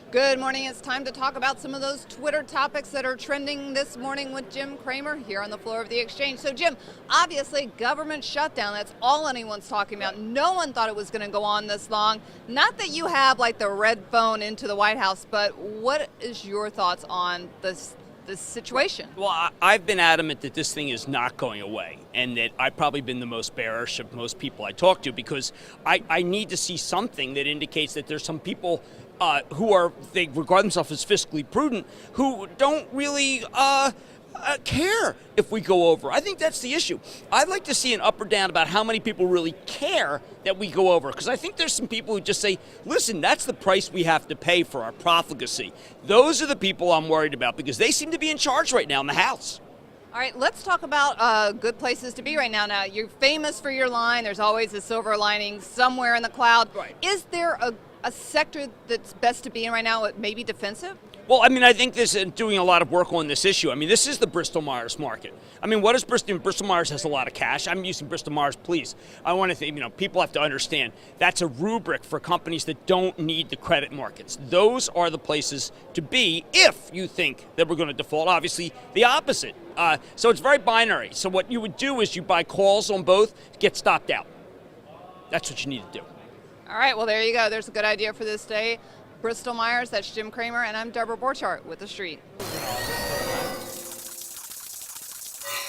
Good morning. It's time to talk about some of those Twitter topics that are trending this morning with Jim Cramer here on the floor of the exchange. So, Jim, obviously, government shutdown, that's all anyone's talking about. No one thought it was going to go on this long. Not that you have like the red phone into the White House, but what is your thoughts on this situation? Well, I've been adamant that this thing is not going away, and that I've probably been the most bearish of most people I talk to, because I need to see something that indicates that there's some people they regard themselves as fiscally prudent, who don't really care if we go over. I think that's the issue. I'd like to see an up or down about how many people really care that we go over, because I think there's some people who just say, listen, that's the price we have to pay for our profligacy. Those are the people I'm worried about, because they seem to be in charge right now in the House. All right, let's talk about good places to be right now. Now, you're famous for your line, there's always a silver lining somewhere in the cloud. Right. Is there a sector that's best to be in right now, maybe defensive? Well, I mean, I think this is doing a lot of work on this issue. I mean, this is the Bristol-Myers market. I mean, what is Bristol? Bristol-Myers has a lot of cash. I'm using Bristol-Myers, please. I want to think, people have to understand that's a rubric for companies that don't need the credit markets. Those are the places to be if you think that we're going to default. Obviously, the opposite. So it's very binary. So what you would do is you buy calls on both, get stopped out. That's what you need to do. All right, well, there you go. There's a good idea for this day. Bristol-Myers, that's Jim Cramer, and I'm Deborah Borchardt with The Street.